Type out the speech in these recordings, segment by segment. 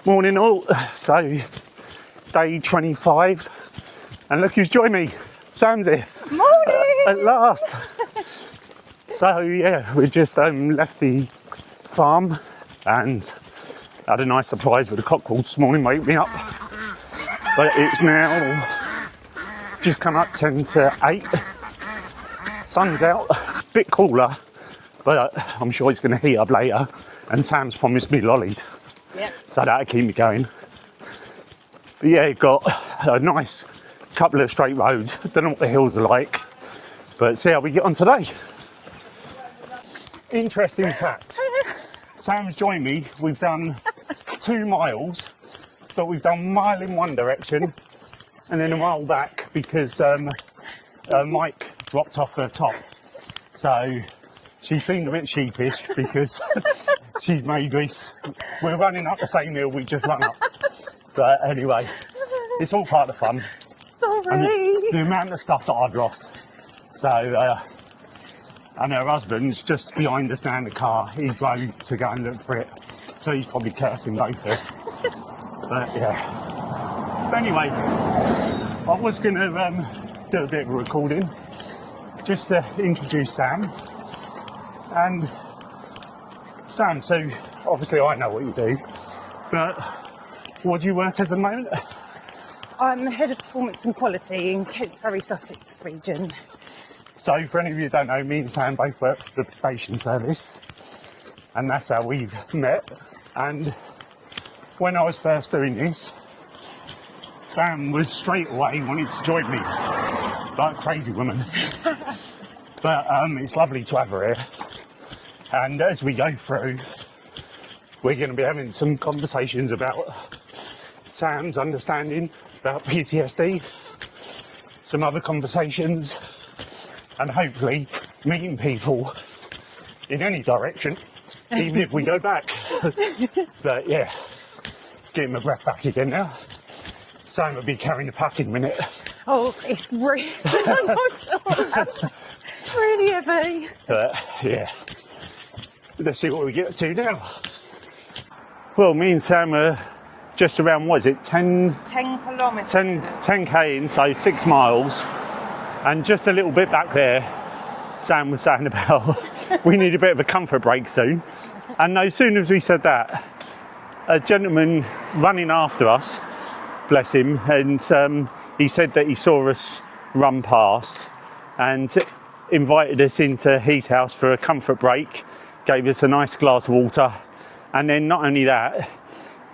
Morning all. So, day 25, and look who's joined me. Sam's here. Morning! At last. So yeah, we just left the farm and had a nice surprise with the cockerels this morning, wake me up. But it's now just come up 10 to 8. Sun's out, a bit cooler, but I'm sure it's going to heat up later. And Sam's promised me lollies. Yep. So that'll keep me going. But yeah, got a nice couple of straight roads. Don't know what the hills are like, but see how we get on today. Interesting fact. Sam's joined me. We've done 2 miles, but we've done a mile in one direction and then a mile back because Mike dropped off her top. So she's been a bit sheepish because she's made this. We're running up the same hill we just run up. But anyway, it's all part of the fun. Sorry. And the amount of stuff that I've lost. So, and her husband's just behind us now in the car. He drove to go and look for it. So he's probably cursing both of us. But yeah. But anyway, I was going to do a bit of a recording just to introduce Sam. And Sam, so obviously I know what you do, but what do you work as at the moment? I'm the head of performance and quality in Kent, Surrey, Sussex region. So for any of you who don't know, me and Sam both work for the probation service, and that's how we've met. And when I was first doing this, Sam was straight away wanting to join me, like a crazy woman. But it's lovely to have her here. And as we go through, we're going to be having some conversations about Sam's understanding about PTSD, some other conversations, and hopefully meeting people in any direction, even if we go back. But yeah, getting my breath back again now. Sam will be carrying the pack in a minute. Oh, it's really, I'm not sure. Really heavy. But yeah, let's see what we get to now. Well, me and Sam are just around, what is it, 10 kilometres. 10k in, so 6 miles. And just a little bit back there, Sam was saying about we need a bit of a comfort break soon. And no sooner as we said that, a gentleman running after us, bless him, and he said that he saw us run past and invited us into his house for a comfort break, gave us a nice glass of water, and then not only that,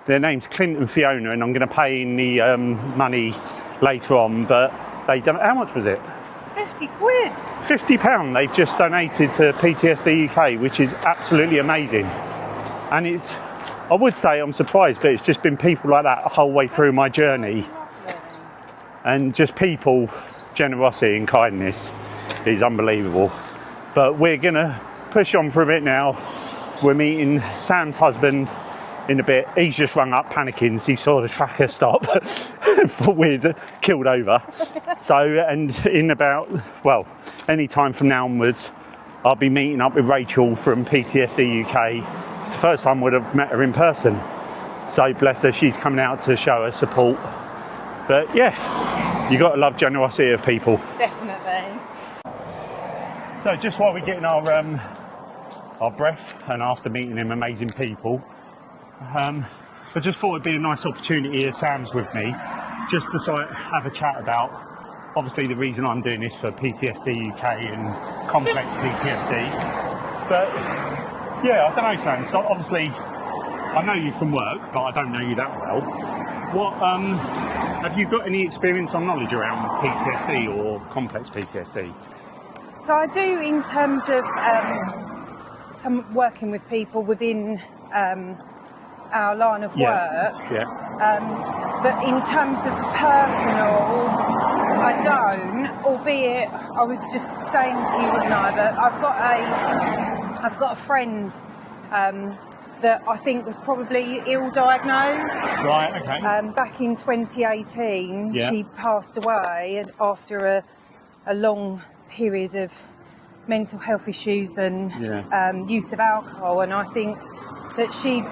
their name's Clint and Fiona, and I'm going to pay in the money later on, but they done, how much was it? 50 quid. £50 they've just donated to PTSD UK, which is absolutely amazing. And it's, I would say I'm surprised, but it's just been people like that the whole way through my journey. And just people, generosity and kindness is unbelievable. But we're going to push on for a bit now. We're meeting Sam's husband in a bit. He's just rung up panicking. He saw the tracker stop. Thought we'd killed over. So, and in about, well, any time from now onwards, I'll be meeting up with Rachel from PTSD UK. It's the first time we'd have met her in person. So bless her, she's coming out to show her support. But yeah, you got to love generosity of people. Definitely. So just while we're getting our breath and after meeting them amazing people, I just thought it'd be a nice opportunity as Sam's with me, just to sort of have a chat about, obviously the reason I'm doing this for PTSD UK and complex PTSD. But yeah, I don't know, Sam, so obviously I know you from work, but I don't know you that well. What, have you got any experience or knowledge around PTSD or complex PTSD? So I do in terms of some working with people within our line of work. Yeah. But in terms of personal, I don't, albeit I was just saying to you, wasn't I, that I've got a friend that I think was probably ill-diagnosed. Right, okay. Back in 2018, she passed away after a long period of mental health issues and use of alcohol, and I think that she'd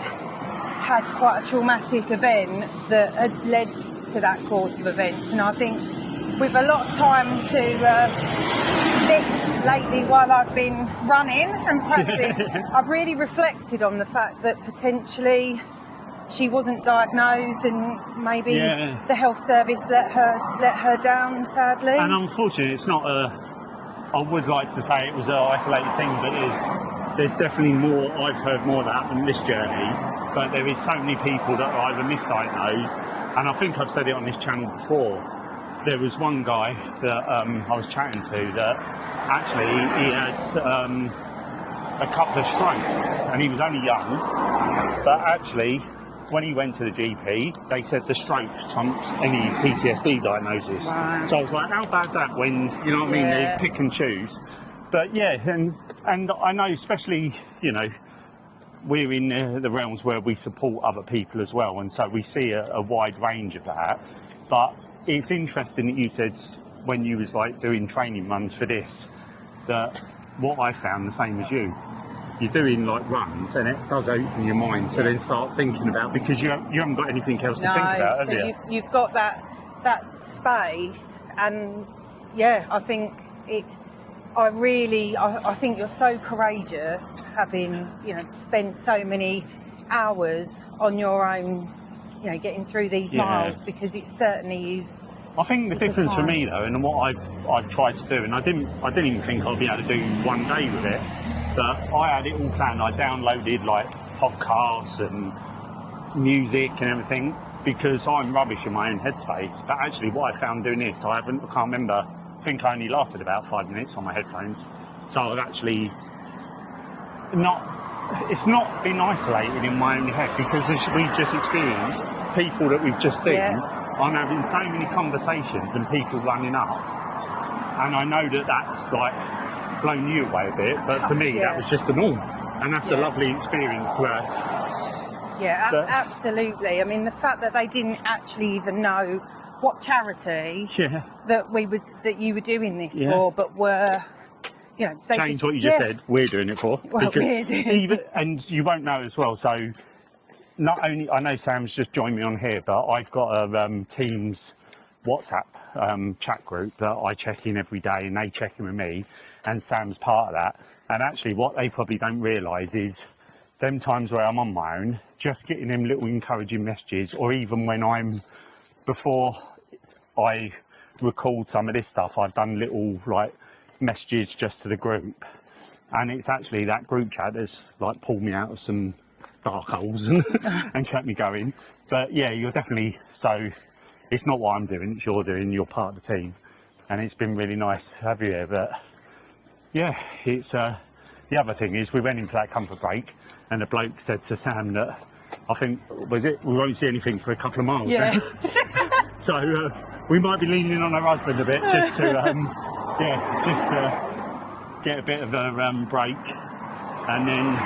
had quite a traumatic event that had led to that course of events. And I think with a lot of time to lately while I've been running and practicing, I've really reflected on the fact that potentially she wasn't diagnosed and maybe the health service let her down, sadly. And unfortunately, it's not I would like to say it was an isolated thing, but there's definitely more. I've heard more of that on this journey, but there is so many people that are either misdiagnosed, and I think I've said it on this channel before. There was one guy that I was chatting to that actually he had a couple of strokes, and he was only young, but actually when he went to the GP, they said the strokes trumps any PTSD diagnosis. Wow. So I was like, how bad's that when, you know what I mean, they pick and choose. But yeah, and I know especially, you know, we're in the realms where we support other people as well, and so we see a wide range of that. But it's interesting that you said when you was like doing training runs for this, that what I found the same as you. You're doing like runs, and it does open your mind to then start thinking about, because you haven't got anything else to think about, have you? You've got that space, and I think I think you're so courageous, having spent so many hours on your own, getting through these miles, because it certainly is. I think the difference for me though, and what I've tried to do, and I didn't even think I'd be able to do one day with it. But I had it all planned. I downloaded like podcasts and music and everything, because I'm rubbish in my own headspace. But actually what I found doing this, I can't remember, I think I only lasted about 5 minutes on my headphones. So I've actually it's not been isolated in my own head, because as we just experienced, people that we've just seen, I'm having so many conversations and people running up. And I know that that's like blown you away a bit, but for me that was just the norm, and that's a lovely experience to have. Absolutely. I mean, the fact that they didn't actually even know what charity that you were doing this for, but were they change what you just said, we're doing it for, well, because and you won't know as well, so not only, I know Sam's just joined me on here, but I've got a Teams WhatsApp chat group that I check in every day, and they check in with me, and Sam's part of that. And actually what they probably don't realise is them times where I'm on my own, just getting them little encouraging messages, or even when before I record some of this stuff, I've done little like messages just to the group, and it's actually that group chat that's like pulled me out of some dark holes and kept me going. But yeah, you're definitely, so it's not what I'm doing, it's you're part of the team, and it's been really nice to have you here. But yeah, it's the other thing is we went in for that comfort break, and the bloke said to Sam that, I think, we won't see anything for a couple of miles. So we might be leaning on her husband a bit, just to get a bit of a break, and then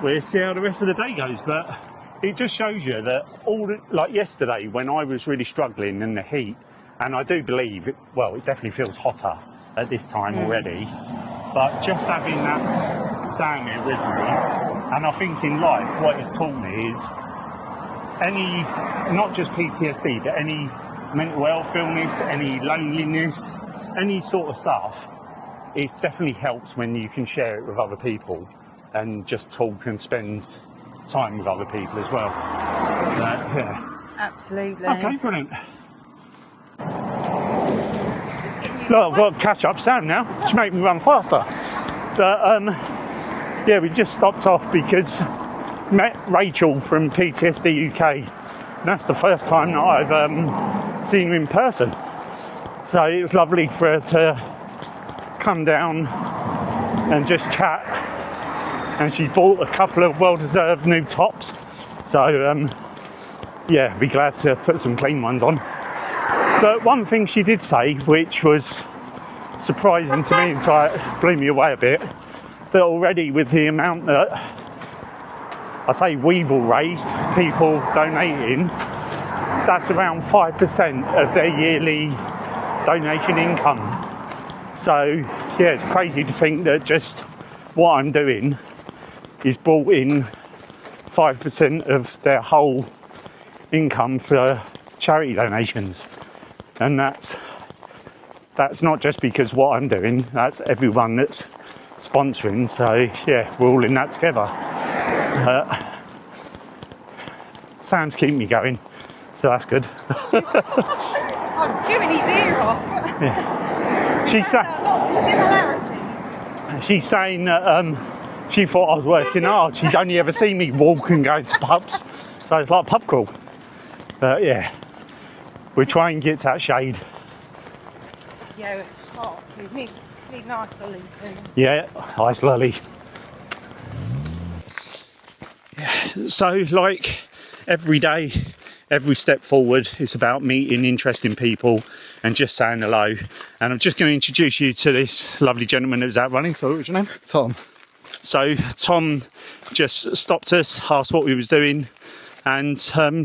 we'll see how the rest of the day goes. But it just shows you that like yesterday when I was really struggling in the heat, and I do believe it definitely feels hotter at this time already, but just having that Sam here with me, and I think in life what it's taught me is not just PTSD, but any mental health illness, any loneliness, any sort of stuff, it definitely helps when you can share it with other people and just talk and spend time with other people as well. Absolutely. Okay, brilliant. Look, I've got to catch up Sam now to make me run faster. But we just stopped off because met Rachel from PTSD UK. And that's the first time that I've seen her in person. So it was lovely for her to come down and just chat. And she bought a couple of well-deserved new tops. So be glad to put some clean ones on. But one thing she did say, which was surprising to me and blew me away a bit, that already with the amount that I say we've all raised, people donating, that's around 5% of their yearly donation income. So it's crazy to think that just what I'm doing is brought in 5% of their whole income for charity donations, and that's not just because what I'm doing, that's everyone that's sponsoring. So yeah, we're all in that together. Sam's keeping me going, so that's good. I'm chewing his ear off. Yeah. She's saying that she thought I was working hard. She's only ever seen me walk and go to pubs, so it's like pub crawl. But yeah, we try and get to that shade. Yeah, need nice lollies soon. Yeah, ice lolly. Yeah, so like every day, every step forward, it's about meeting interesting people and just saying hello. And I'm just going to introduce you to this lovely gentleman who's out running. So what was your name? Tom. So Tom just stopped us, asked what we was doing, and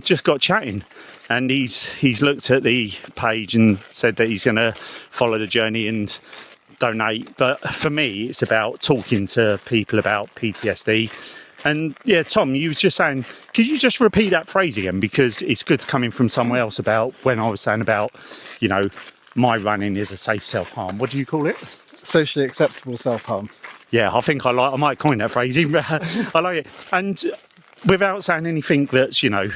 just got chatting. And he's looked at the page and said that he's going to follow the journey and donate. But for me, it's about talking to people about PTSD. And yeah, Tom, you was just saying, could you just repeat that phrase again? Because it's good coming from somewhere else about when I was saying about, you know, my running is a safe self-harm. What do you call it? Socially acceptable self-harm. Yeah, I might coin that phrase. I like it. And without saying anything that's, you know,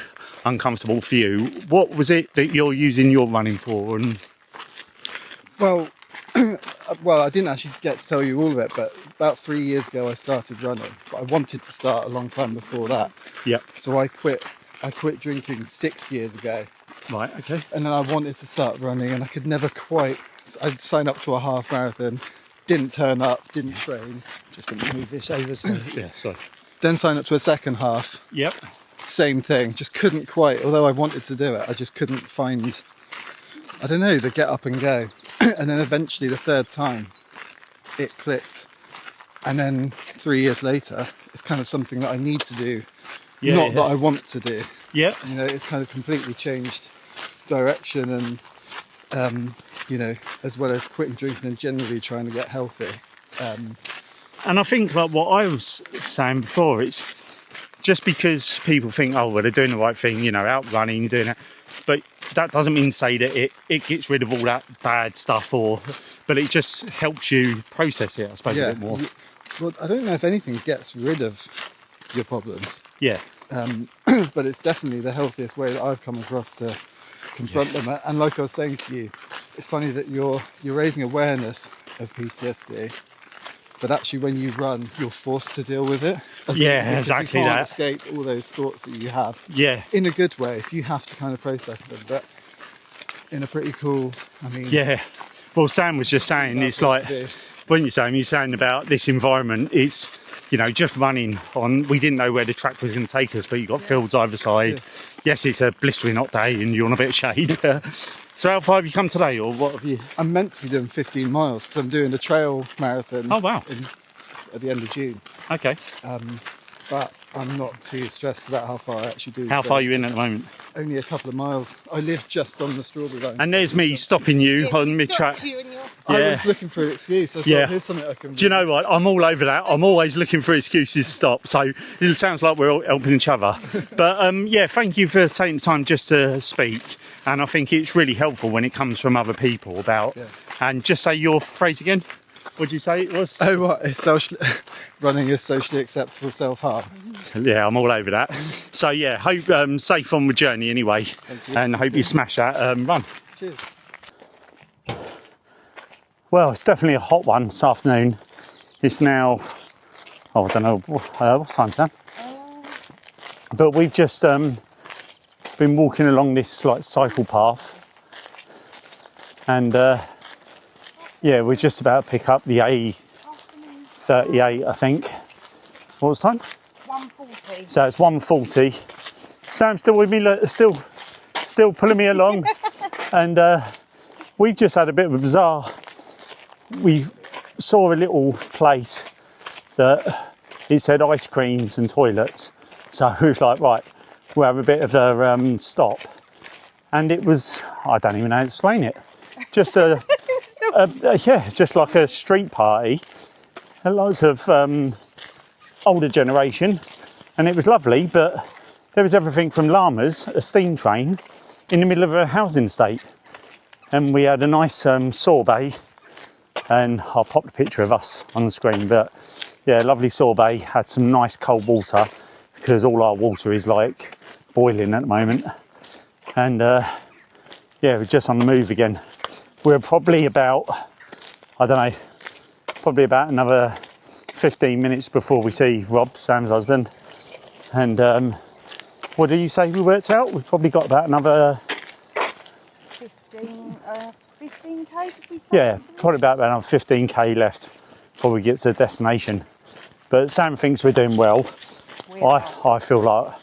uncomfortable for you, what was it that you're using your running for? And Well, I didn't actually get to tell you all of it, but about 3 years ago I started running. But I wanted to start a long time before that. Yep. So I quit drinking 6 years ago. Right, okay. And then I wanted to start running, and I could never quite. I'd sign up to a half marathon, didn't turn up, didn't train. Just going to move this over. So, yeah, sorry. Then sign up to a second half. Yep. Same thing, just couldn't quite, although I wanted to do it, I just couldn't find, I don't know, the get up and go. And then eventually the third time it clicked, and then 3 years later it's kind of something that I need to do, that I want to do. Yeah, you know, it's kind of completely changed direction, and you know, as well as quitting drinking and generally trying to get healthy. And I think like what I was saying before, it's just because people think, oh, well, they're doing the right thing, you know, out running, doing it. But that doesn't mean to say that it gets rid of all that bad stuff, but it just helps you process it, I suppose, a bit more. Well, I don't know if anything gets rid of your problems. Yeah. But it's definitely the healthiest way that I've come across to confront them. And like I was saying to you, it's funny that you're raising awareness of PTSD. But actually, when you run, you're forced to deal with it. Yeah, exactly you can't that. Escape all those thoughts that you have. Yeah. In a good way, so you have to kind of process them, but in a pretty cool. I mean. Yeah. Well, Sam was just saying, it's like when you're saying about this environment, it's, you know, just running on. We didn't know where the track was going to take us, but you've got fields either side. Yeah. Yes, it's a blistering hot day, and you're on a bit of shade. So how far have you come today, or what have you? I'm meant to be doing 15 miles because I'm doing a trail marathon. Oh wow! At the end of June. Okay. But I'm not too stressed about how far I actually do. How far are you in at the moment? Only a couple of miles. I live just on the strawberry line. And there's me stopping you on mid-track. I was looking for an excuse. I thought, here's something I can. Do you know what? I'm all over that. I'm always looking for excuses to stop. So it sounds like we're all helping each other. But yeah, thank you for taking the time just to speak. And I think it's really helpful when it comes from other people about. Yeah. And just say your phrase again. What did you say it was? Oh, what? It's running is socially acceptable self-harm. Yeah, I'm all over that. So yeah, hope safe on the journey anyway. And hope you smash that run. Cheers. Well, it's definitely a hot one this afternoon. It's now, I don't know, what's time, Sam? But we've just been walking along this like cycle path, and yeah, we're just about to pick up the A38, I think. What was the time? 1:40. So it's 1:40. Sam's still with me, still pulling me along, and we've just had a bit of a bizarre. We saw a little place that it said ice creams and toilets, so we was like, right, we'll have a bit of a stop, and it was, I don't even know how to explain it, just just like a street party, and lots of older generation, and it was lovely, but there was everything from llamas, a steam train, in the middle of a housing estate. And we had a nice sorbet, and I'll pop the picture of us on the screen, but yeah, lovely sorbet, had some nice cold water, because all our water is like boiling at the moment. And yeah, we're just on the move again. We're probably about, I don't know, probably about another 15 minutes before we see Rob, Sam's husband. And what do you say we worked out? We've probably got about another 15k, did we say? yeah, probably about another 15k left before we get to the destination. But Sam thinks we're doing well. I feel like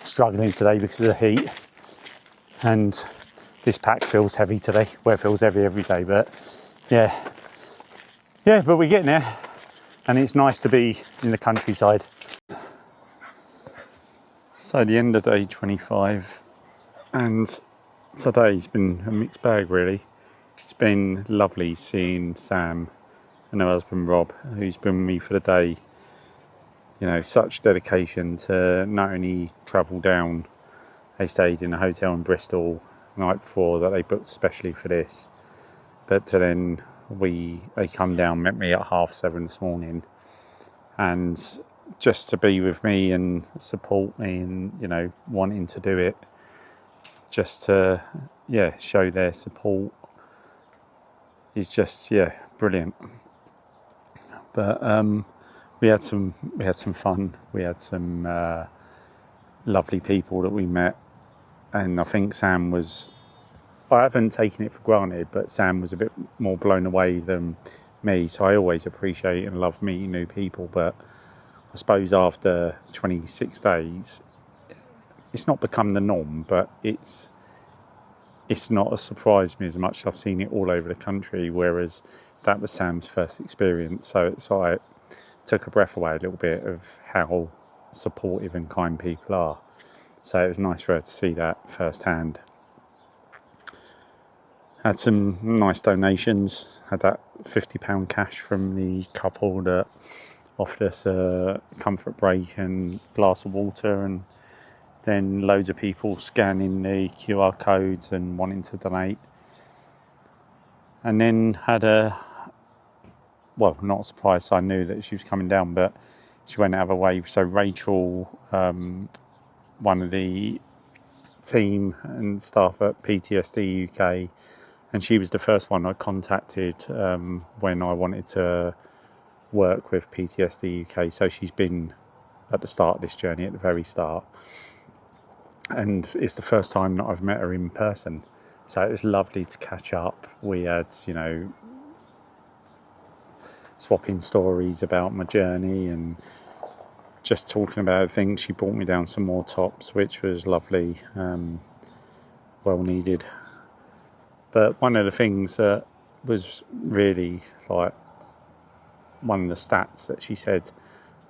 struggling today because of the heat, and this pack feels heavy today. Well, it feels heavy every day, but yeah, but we're getting there, and it's nice to be in the countryside. So the end of day 25, and today's been a mixed bag really. It's been lovely seeing Sam and her husband Rob, who's been with me for the day. You know, such dedication to not only travel down, they stayed in a hotel in Bristol the night before that they booked specially for this, but to then they come down, met me at 7:30 this morning, and just to be with me and support me and, you know, wanting to do it, just to, yeah, show their support is just, yeah, brilliant. But we had some fun. We had some lovely people that we met, and I think Sam was, I haven't taken it for granted, but Sam was a bit more blown away than me, so I always appreciate and love meeting new people, but I suppose after 26 days, it's not become the norm, but it's not a surprise to me as much as I've seen it all over the country, whereas that was Sam's first experience. So it's like, took a breath away a little bit of how supportive and kind people are. So it was nice for her to see that firsthand. Had some nice donations. Had that £50 cash from the couple that offered us a comfort break and glass of water, and then loads of people scanning the QR codes and wanting to donate. And then had not a surprise, I knew that she was coming down, but she went out of her way. So Rachel, one of the team and staff at PTSD UK, and she was the first one I contacted when I wanted to work with PTSD UK. So she's been at the start of this journey, at the very start. And it's the first time that I've met her in person. So it was lovely to catch up. We had, you know, swapping stories about my journey and just talking about things. She brought me down some more tops, which was lovely, well needed. But one of the things that was really like one of the stats that she said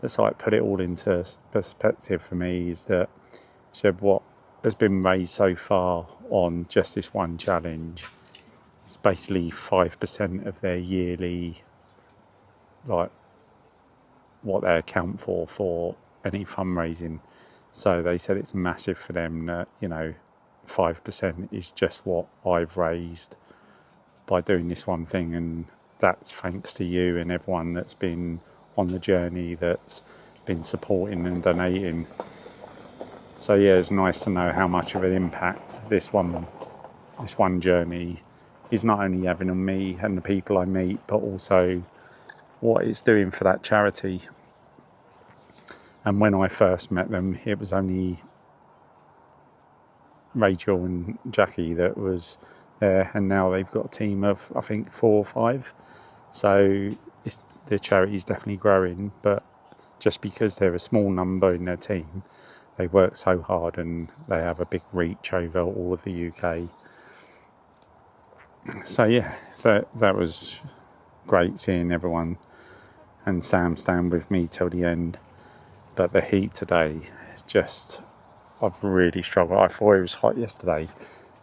that's like put it all into perspective for me is that she said what has been raised so far on just this one challenge is basically 5% of their yearly, like what they account for any fundraising. So they said it's massive for them that, you know, 5% is just what I've raised by doing this one thing, and that's thanks to you and everyone that's been on the journey, that's been supporting and donating. So yeah, it's nice to know how much of an impact this one journey is not only having on me and the people I meet, but also what it's doing for that charity. And when I first met them, it was only Rachel and Jackie that was there, and now they've got a team of, I think, 4 or 5. So the charity is definitely growing, but just because they're a small number in their team, they work so hard and they have a big reach over all of the UK. So yeah, that was great seeing everyone and Sam stand with me till the end. But the heat today is just, I've really struggled. I thought it was hot yesterday,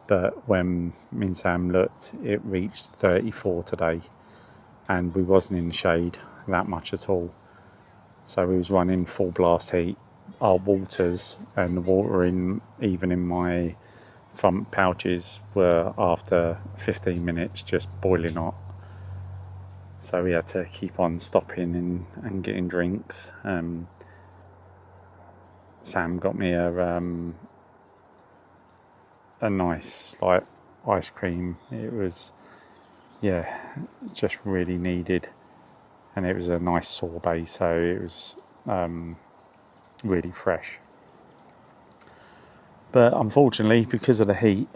but when me and Sam looked, it reached 34 today, and we wasn't in the shade that much at all. So we was running full blast heat, our waters, and the water even in my front pouches were after 15 minutes just boiling hot. So we had to keep on stopping and getting drinks. Sam got me a nice like ice cream. It was just really needed, and it was a nice sorbet, so it was really fresh. But unfortunately, because of the heat,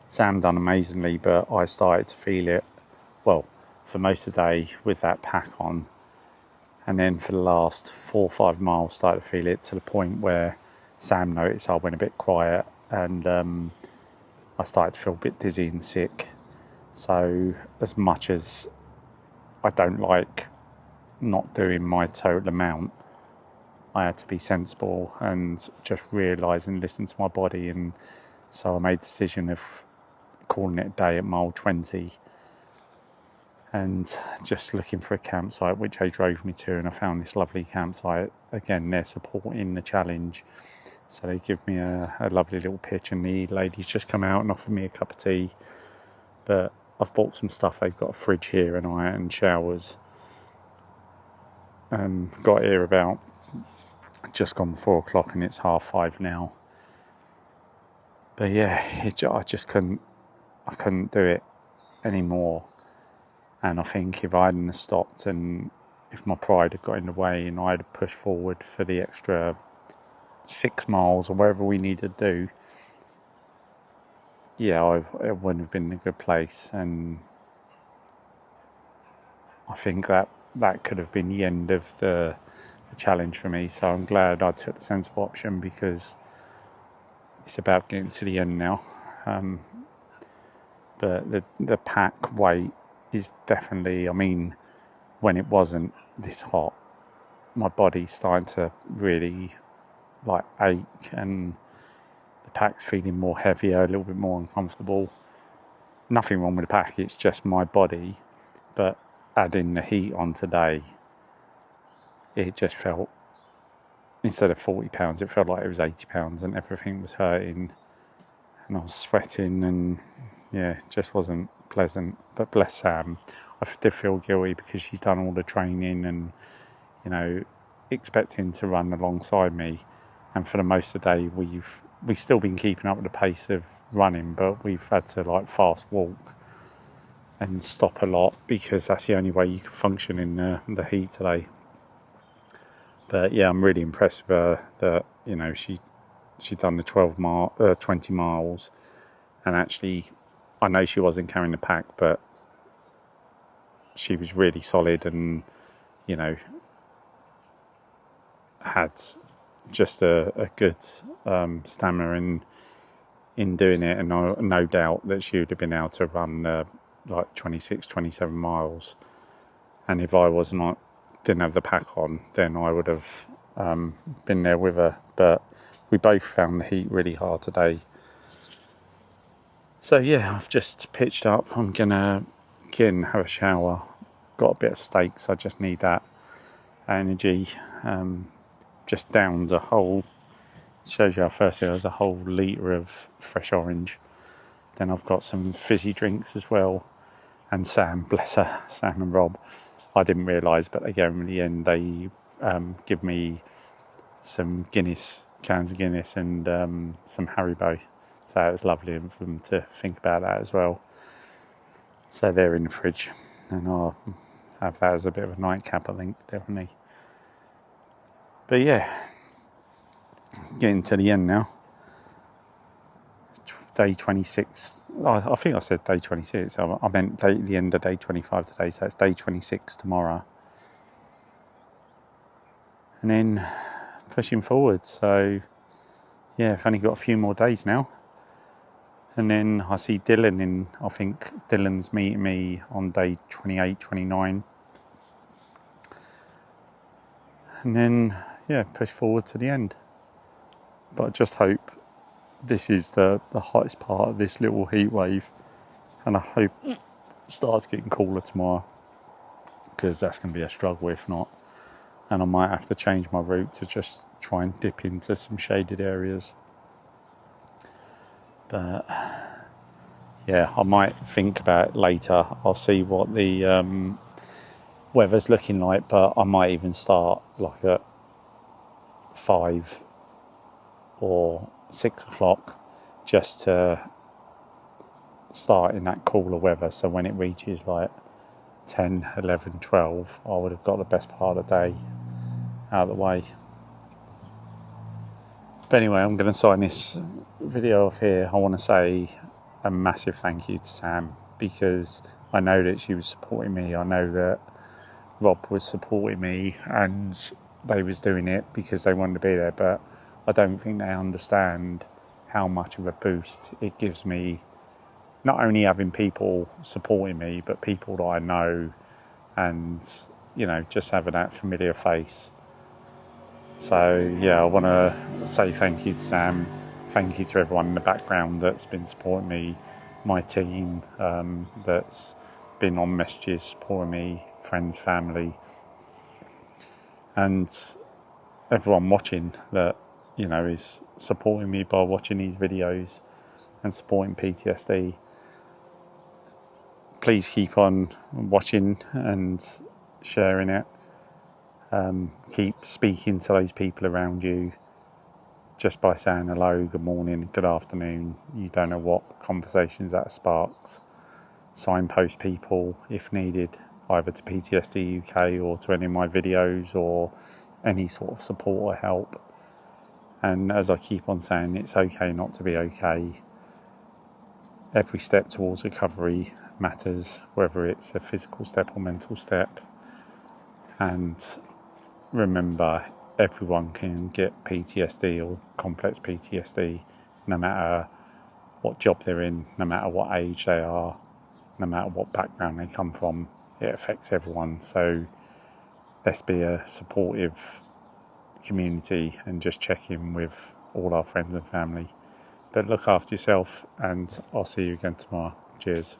Sam done amazingly, but I started to feel it, well, for most of the day with that pack on. And then for the last 4 or 5 miles, started to feel it to the point where Sam noticed I went a bit quiet, and I started to feel a bit dizzy and sick. So as much as I don't like not doing my total amount, I had to be sensible and just realise and listen to my body. And so I made the decision of calling it a day at mile 20 and just looking for a campsite, which they drove me to, and I found this lovely campsite. Again, they're supporting the challenge, so they give me a lovely little pitch, and the ladies just come out and offer me a cup of tea. But I've bought some stuff. They've got a fridge here and showers. Got here about just gone 4 o'clock, and it's 5:30 now. But yeah, I just couldn't do it anymore. And I think if I hadn't stopped, and if my pride had got in the way and I had pushed forward for the extra 6 miles or wherever we needed to do, it wouldn't have been in a good place. And I think that could have been the end of the challenge for me. So I'm glad I took the sensible option, because it's about getting to the end now. But the pack weight is definitely, I mean, when it wasn't this hot, my body's starting to really like ache, and the pack's feeling more heavier, a little bit more uncomfortable. Nothing wrong with the pack, it's just my body. But adding the heat on today, it just felt, instead of 40 pounds, it felt like it was 80 pounds, and everything was hurting, and I was sweating, and it just wasn't pleasant. But bless Sam, I did feel guilty, because she's done all the training and, expecting to run alongside me. And for the most of the day, we've still been keeping up with the pace of running, but we've had to like fast walk and stop a lot, because that's the only way you can function in the heat today. But yeah, I'm really impressed with her that, she'd done the 20 miles, and actually, I know she wasn't carrying the pack, but she was really solid, and, had just a good stamina in doing it. And no doubt that she would have been able to run like 26, 27 miles. And if I didn't have the pack on, then I would have been there with her. But we both found the heat really hard today. So yeah, I've just pitched up. I'm gonna have a shower. Got a bit of steaks. I just need that energy. Just downed a whole. Shows you how thirsty I was. A whole litre of fresh orange. Then I've got some fizzy drinks as well. And Sam, bless her, Sam and Rob, I didn't realise, but again, in the end, they give me some cans of Guinness, and some Haribo. So it was lovely of them to think about that as well. So they're in the fridge, and I'll have that as a bit of a nightcap, I think, definitely. But yeah, getting to the end now. Day 26. I think I said day 26. I meant the end of day 25 today, so it's day 26 tomorrow. And then pushing forward. So yeah, I've only got a few more days now. And then I see Dylan I think Dylan's meeting me on day 28, 29. And then, push forward to the end. But I just hope this is the hottest part of this little heat wave. And I hope it starts getting cooler tomorrow, because that's going to be a struggle if not. and I might have to change my route to just try and dip into some shaded areas. But yeah, I might think about it later. I'll see what the weather's looking like, but I might even start like at 5 or 6 o'clock just to start in that cooler weather, so when it reaches like 10, 11, 12, I would have got the best part of the day out of the way. But anyway, I'm going to sign this video off here. I want to say a massive thank you to Sam, because I know that she was supporting me. I know that Rob was supporting me, and they was doing it because they wanted to be there, but I don't think they understand how much of a boost it gives me, not only having people supporting me, but people that I know, and just having that familiar face. So yeah, I want to say thank you to Sam, thank you to everyone in the background that's been supporting me, my team that's been on messages supporting me, friends, family, and everyone watching that is supporting me by watching these videos and supporting PTSD. Please keep on watching and sharing it. Keep speaking to those people around you just by saying hello, good morning, good afternoon. You don't know what conversations that sparks. Signpost people if needed, either to PTSD UK or to any of my videos, or any sort of support or help. And as I keep on saying, it's okay not to be okay. Every step towards recovery matters, whether it's a physical step or mental step. And remember, everyone can get PTSD or complex PTSD, no matter what job they're in, no matter what age they are, no matter what background they come from. It affects everyone. So let's be a supportive community and just check in with all our friends and family. But look after yourself, and I'll see you again tomorrow. Cheers.